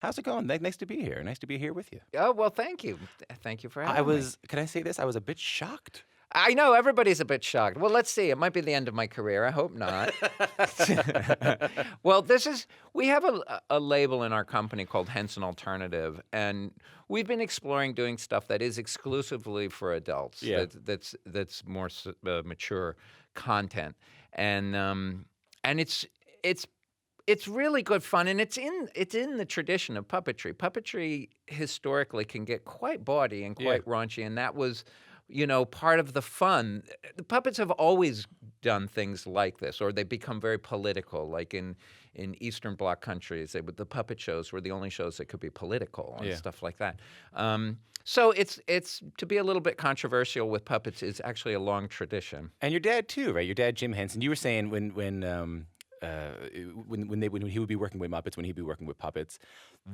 How's it going? Nice to be here. Nice to be here with you. Oh, well, thank you. Thank you for having me. Can I say this? I was a bit shocked. I know everybody's a bit shocked. Well, let's see. It might be the end of my career. I hope not. Well, we have a label in our company called Henson Alternative, and we've been exploring doing stuff that is exclusively for adults. Yeah. That's more mature content, and it's really good fun, and it's in the tradition of puppetry. Puppetry historically can get quite bawdy and quite raunchy, and that was, part of the fun. The puppets have always done things like this, or they become very political, like in Eastern Bloc countries. The puppet shows were the only shows that could be political and stuff like that. So it's to be a little bit controversial with puppets is actually a long tradition. And your dad too, right? Your dad, Jim Henson. You were saying when he would be working with Muppets, when he'd be working with puppets,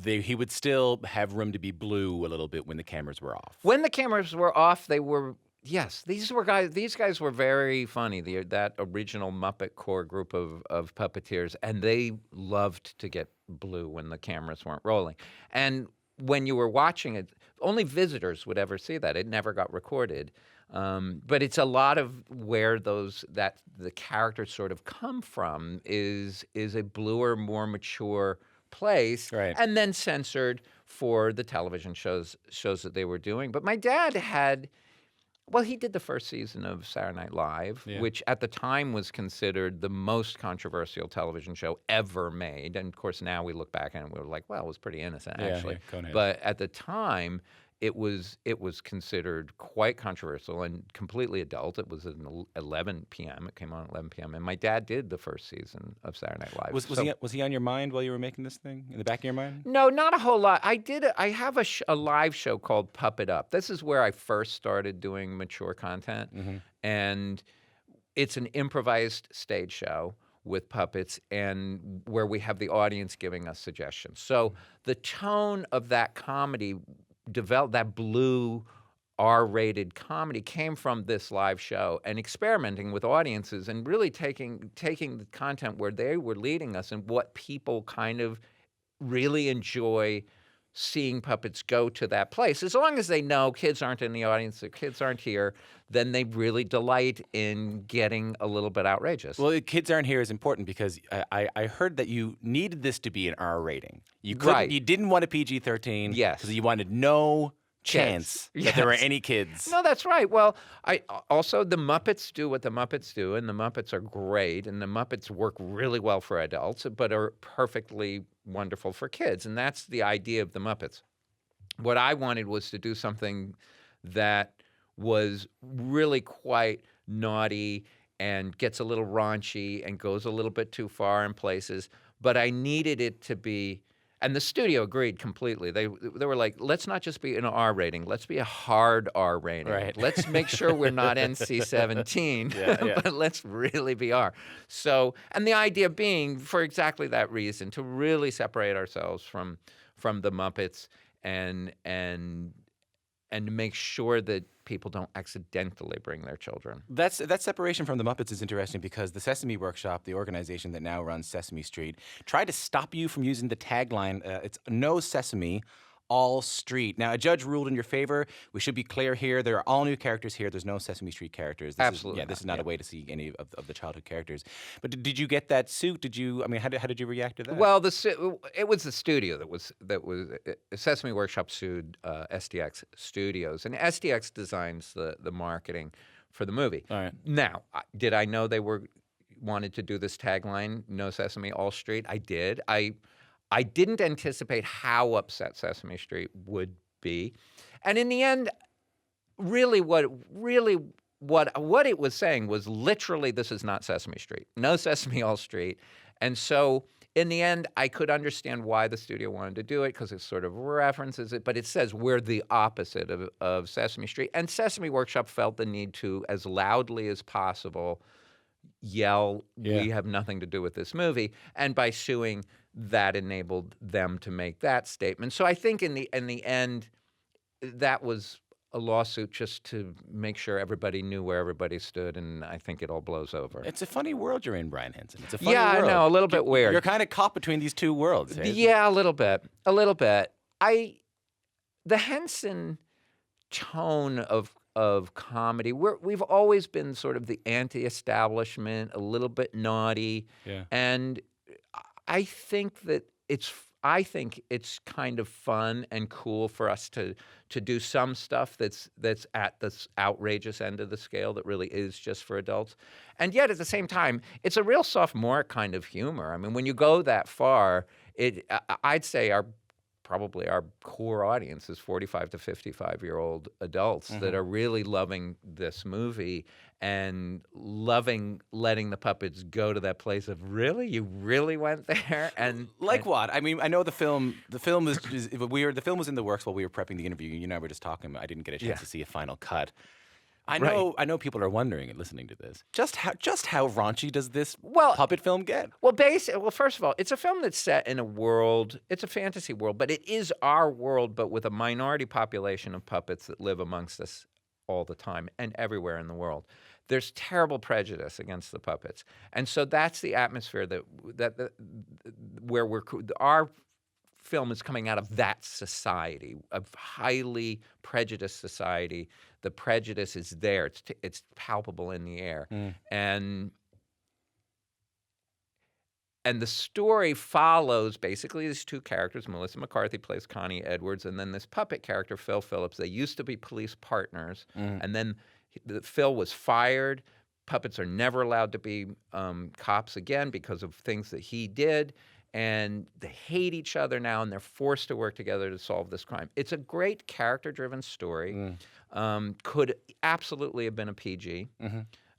he would still have room to be blue a little bit when the cameras were off. When the cameras were off, they were these guys were very funny. That original Muppet core group of puppeteers, and they loved to get blue when the cameras weren't rolling. And when you were watching it, only visitors would ever see that. It never got recorded. But it's a lot of where the characters sort of come from is a bluer, more mature place, Right. and then censored for the television shows that they were doing. But my dad he did the first season of Saturday Night Live, which at the time was considered the most controversial television show ever made. And of course, now we look back and we're like, well, it was pretty innocent, actually. Coneheads. But at the time, it was considered quite controversial and completely adult. It was at 11 p.m. It came on at 11 p.m. And my dad did the first season of Saturday Night Live. Was he on your mind while you were making this thing? In the back of your mind? No, not a whole lot. I have a live show called Puppet Up. This is where I first started doing mature content. Mm-hmm. And it's an improvised stage show with puppets, and where we have the audience giving us suggestions. So the tone of that comedy developed, that blue R-rated comedy came from this live show, and experimenting with audiences and really taking the content where they were leading us and what people kind of really enjoy seeing puppets go to that place. As long as they know kids aren't in the audience, the kids aren't here, then they really delight in getting a little bit outrageous. Well, kids aren't here is important because I heard that you needed this to be an R rating. You didn't want a PG-13. Yes. Because you wanted no chance that there were any kids. No, that's right. Well, also the Muppets do what the Muppets do, and the Muppets are great, and the Muppets work really well for adults, but are perfectly wonderful for kids, and that's the idea of the Muppets. What I wanted was to do something that was really quite naughty and gets a little raunchy and goes a little bit too far in places, but I needed it to be. And the studio agreed completely. They were like, let's not just be an R rating. Let's be a hard R rating. Right. Let's make sure we're not NC-17, but let's really be R. So, and the idea being, for exactly that reason, to really separate ourselves from the Muppets and make sure that people don't accidentally bring their children. That separation from the Muppets is interesting because the Sesame Workshop, the organization that now runs Sesame Street, tried to stop you from using the tagline, it's no Sesame, all Street. Now, a judge ruled in your favor. We should be clear here. There are all new characters here. There's no Sesame Street characters. Absolutely. This is not a way to see any of the childhood characters. But did you get that suit? How did you react to that? Well, it was the studio that was Sesame Workshop sued SDX Studios, and SDX designs the marketing for the movie. All right. Now, did I know they wanted to do this tagline, "No Sesame, All Street"? I did. I didn't anticipate how upset Sesame Street would be, and in the end, really what it was saying was literally, this is not Sesame Street. No Sesame, All Street. And so in the end, I could understand why the studio wanted to do it, because it sort of references it, but it says we're the opposite of Sesame Street. And Sesame Workshop felt the need to, as loudly as possible, yell, we have nothing to do with this movie. And by suing, that enabled them to make that statement. So I think in the end, that was a lawsuit just to make sure everybody knew where everybody stood, and I think it all blows over. It's a funny world you're in, Brian Henson. It's a funny Yeah, I world. know, a little bit weird. You're kind of caught between these two worlds. Eh? Yeah, a little bit. A little bit. The Henson tone of comedy, we've always been sort of the anti-establishment, a little bit naughty, Yeah. and I think that I think it's kind of fun and cool for us to do some stuff that's at this outrageous end of the scale that really is just for adults, and yet at the same time, it's a real sophomore kind of humor. I mean, when you go that far, I'd say probably our core audience is 45 to 55-year-old adults that are really loving this movie and loving letting the puppets go to that place of, really? You really went there? And What? I mean, I know the film is weird. The film was in the works while we were prepping the interview. You and I were just talking. I didn't get a chance to see a final cut. I know people are wondering and listening to this. Just how raunchy does this puppet film get? Well, first of all, it's a film that's set in a world. It's a fantasy world, but it is our world, but with a minority population of puppets that live amongst us all the time and everywhere in the world. There's terrible prejudice against the puppets, and so that's the atmosphere where our film is coming out of that society, a highly prejudiced society. The prejudice is there; it's palpable in the air, and the story follows basically these two characters. Melissa McCarthy plays Connie Edwards, and then this puppet character, Phil Phillips. They used to be police partners, and then Phil was fired. Puppets are never allowed to be cops again because of things that he did, and they hate each other now, and they're forced to work together to solve this crime. It's a great character-driven story. Could absolutely have been a PG.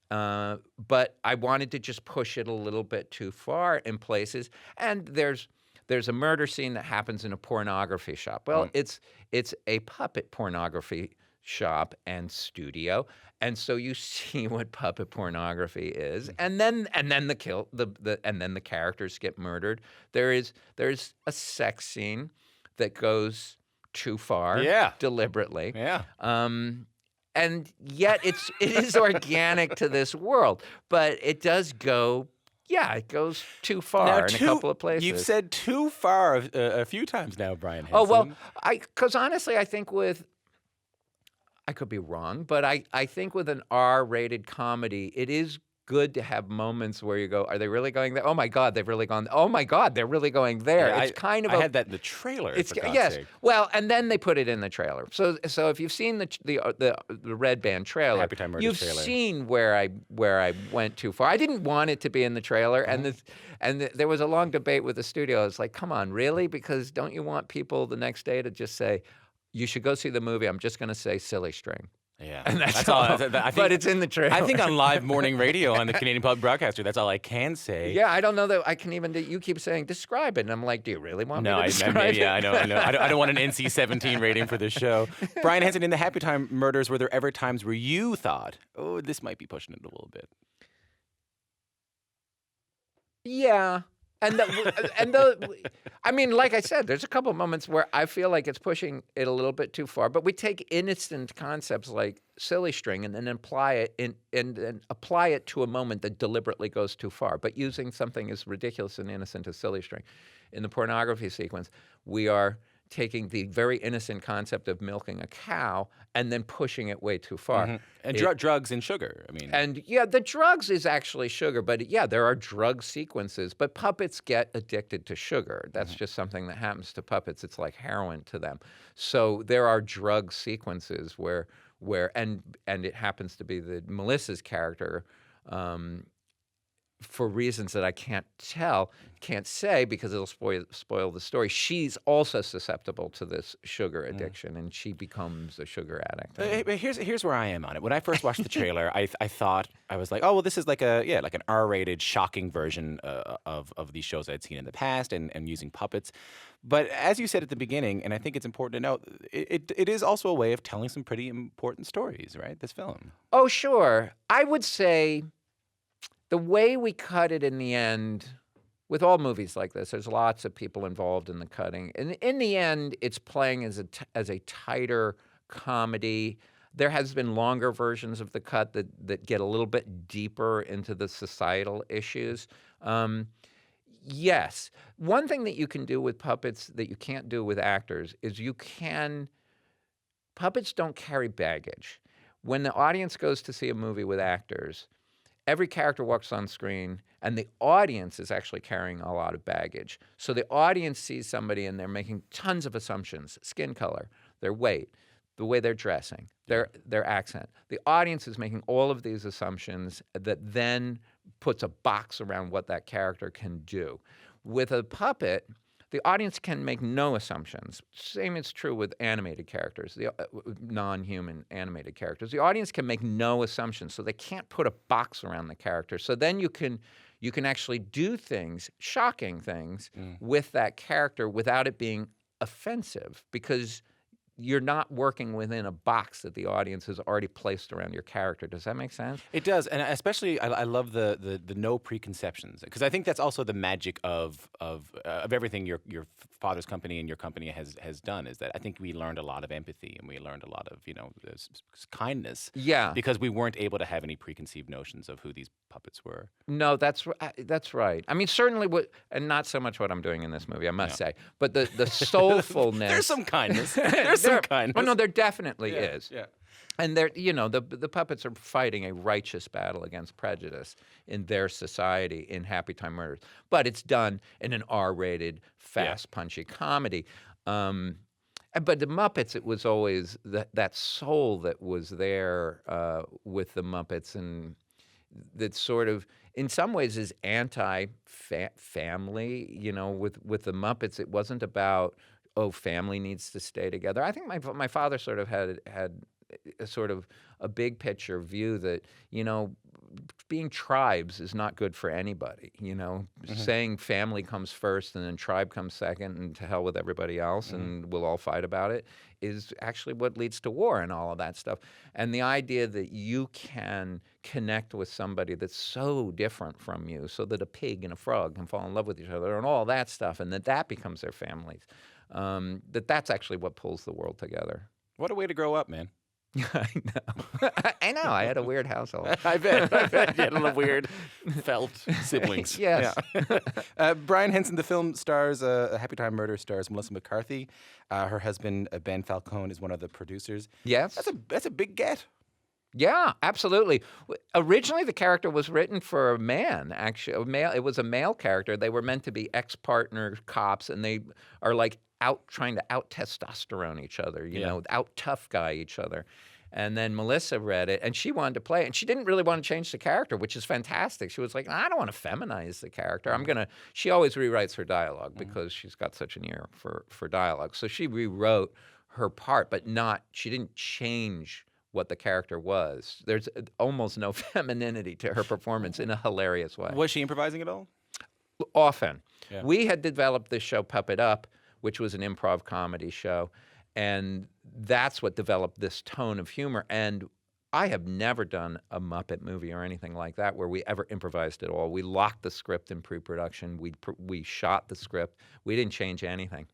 But I wanted to just push it a little bit too far in places. And there's a murder scene that happens in a pornography shop. Well, it's a puppet pornography shop and studio, and so you see what puppet pornography is, and then the characters get murdered. There's a sex scene that goes too far, deliberately. Yeah. And yet it is organic to this world, but it does go, it goes too far in a couple of places. You've said too far a few times now, Brian Henson. Oh, well, because honestly, I think I could be wrong, but I think with an R-rated comedy, it is good to have moments where you go, are they really going there? Oh my God, they've really gone. Oh my God, they're really going there. Yeah, it's kind of. I had that in the trailer. For God's yes. sake. Well, and then they put it in the trailer. So if you've seen the Red Band trailer, Happytime Murders you've trailer. seen where I went too far. I didn't want it to be in the trailer, and there was a long debate with the studio. It's like, come on, really? Because don't you want people the next day to just say, you should go see the movie? I'm just going to say Silly String. Yeah, and that's all. But it's in the trailer. I think on live morning radio on the Canadian Public Broadcaster, that's all I can say. Yeah, I don't know that I can even. You keep saying describe it, and I'm like, do you really want me to describe it? Yeah, I know. I don't want an NC-17 rating for this show. Brian Henson, in the Happytime Murders, were there ever times where you thought, oh, this might be pushing it a little bit? Yeah. I mean, like I said, there's a couple of moments where I feel like it's pushing it a little bit too far. But we take innocent concepts like Silly String and then apply it to a moment that deliberately goes too far. But using something as ridiculous and innocent as Silly String, in the pornography sequence, we are taking the very innocent concept of milking a cow and then pushing it way too far. And drugs and sugar. I mean, and the drugs is actually sugar, but there are drug sequences. But puppets get addicted to sugar. That's just something that happens to puppets. It's like heroin to them. So there are drug sequences where and it happens to be that Melissa's character. For reasons that I can't say because it'll spoil the story. She's also susceptible to this sugar addiction, and she becomes a sugar addict. But here's where I am on it. When I first watched the trailer, I thought I was like, oh well, this is like an R-rated, shocking version of these shows I'd seen in the past, and using puppets. But as you said at the beginning, and I think it's important to note, it is also a way of telling some pretty important stories, right? This film. Oh sure, I would say. The way we cut it in the end, with all movies like this, there's lots of people involved in the cutting. And in the end, it's playing as a tighter comedy. There has been longer versions of the cut that get a little bit deeper into the societal issues. Um, yes. One thing that you can do with puppets that you can't do with actors is puppets don't carry baggage. When the audience goes to see a movie with actors, every character walks on screen, and the audience is actually carrying a lot of baggage. So the audience sees somebody, and they're making tons of assumptions: skin color, their weight, the way they're dressing, their accent. The audience is making all of these assumptions that then puts a box around what that character can do. With a puppet, the audience can make no assumptions. Same is true with animated characters, the non-human animated characters. The audience can make no assumptions, so they can't put a box around the character. So then you can actually do things, shocking things, with that character without it being offensive, because you're not working within a box that the audience has already placed around your character. Does that make sense? It does, and especially I love the no preconceptions, because I think that's also the magic of everything your father's company and your company has done. Is that I think we learned a lot of empathy, and we learned a lot of kindness. Yeah. Because we weren't able to have any preconceived notions of who these puppets were. No, that's right. I mean, certainly and not so much what I'm doing in this movie, I must say, but the soulfulness. There's some kindness. There's some kindness. Oh no, there definitely is. Yeah. And the puppets are fighting a righteous battle against prejudice in their society in Happytime Murders, but it's done in an R-rated, fast, punchy comedy. But the Muppets, it was always that soul that was there with the Muppets, and that sort of, in some ways, is anti-family. With the Muppets, it wasn't about, oh, family needs to stay together. I think my father sort of had a sort of a big picture view that, being tribes is not good for anybody. Saying family comes first and then tribe comes second, and to hell with everybody else, and we'll all fight about it, is actually what leads to war and all of that stuff. And the idea that you can connect with somebody that's so different from you, so that a pig and a frog can fall in love with each other and all that stuff, and that becomes their families, that's actually what pulls the world together. What a way to grow up, man. I know. I know. I had a weird household. I bet. You had a little weird felt siblings. Yes. Yeah. Brian Henson, the film stars, Happytime Murders stars Melissa McCarthy. Her husband, Ben Falcone, is one of the producers. Yes. That's a big get. Yeah, absolutely. Originally, the character was written for a man, actually. It was a male character. They were meant to be ex-partner cops, and they are like trying to out-testosterone each other, out-tough guy each other. And then Melissa read it, and she wanted to play it. And she didn't really want to change the character, which is fantastic. She was like, I don't want to feminize the character. She always rewrites her dialogue because she's got such an ear for dialogue. So she rewrote her part, but she didn't change what the character was. There's almost no femininity to her performance in a hilarious way. Was she improvising at all? Often. Yeah. We had developed this show, Puppet Up, which was an improv comedy show, and that's what developed this tone of humor. And I have never done a Muppet movie or anything like that where we ever improvised at all. We locked the script in pre-production. We shot the script. We didn't change anything.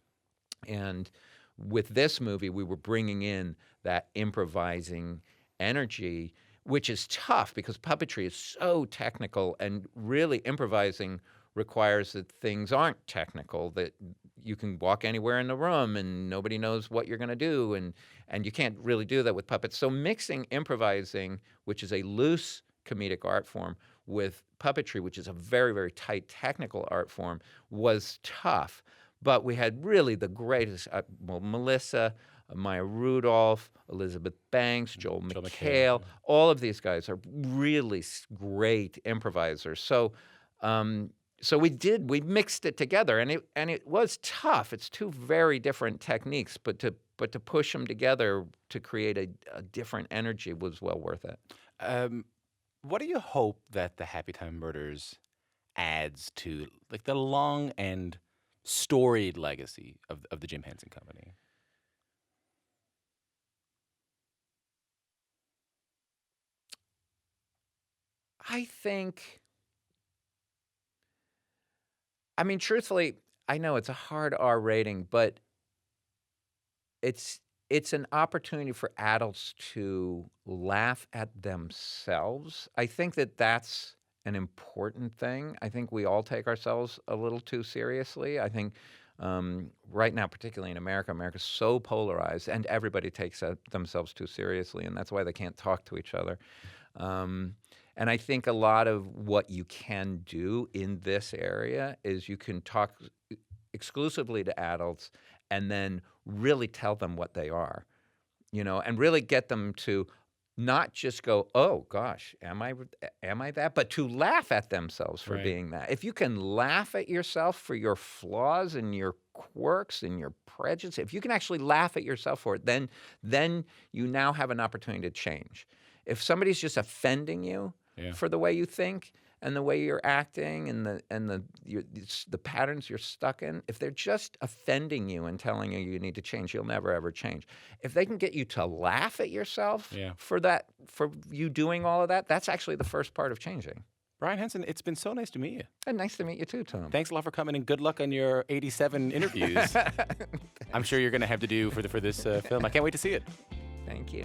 And with this movie, we were bringing in that improvising energy, which is tough because puppetry is so technical, and really improvising requires that things aren't technical, that you can walk anywhere in the room and nobody knows what you're going to do, and you can't really do that with puppets. So mixing improvising, which is a loose comedic art form, with puppetry, which is a very, very tight technical art form, was tough. But we had really the greatest, Melissa, Maya Rudolph, Elizabeth Banks, Joel McHale. All of these guys are really great improvisers. So we mixed it together, and it was tough. It's two very different techniques, but to push them together to create a different energy was well worth it. What do you hope that the Happytime Murders adds to the long and storied legacy of the Jim Henson Company? I mean, truthfully, I know it's a hard R rating, but it's it's an opportunity for adults to laugh at themselves. I think that that's an important thing. I think we all take ourselves a little too seriously. I think right now, particularly in America, America's so polarized, and everybody takes themselves too seriously, and that's why they can't talk to each other. And I think a lot of what you can do in this area is you can talk exclusively to adults and then really tell them what they are, and really get them to not just go, "Oh gosh, am I that?" But to laugh at themselves for Right. being that. If you can laugh at yourself for your flaws and your quirks and your prejudice, if you can actually laugh at yourself for it, then you now have an opportunity to change. If somebody's just offending you Yeah. for the way you think and the way you're acting and the patterns you're stuck in, if they're just offending you and telling you need to change, you'll never ever change. If they can get you to laugh at yourself Yeah. for you doing all of that, that's actually the first part of changing. Brian Henson, it's been so nice to meet you. And nice to meet you too, Tom. Thanks a lot for coming, and good luck on your 87 interviews. I'm sure you're going to have to do for this film. I can't wait to see it. Thank you.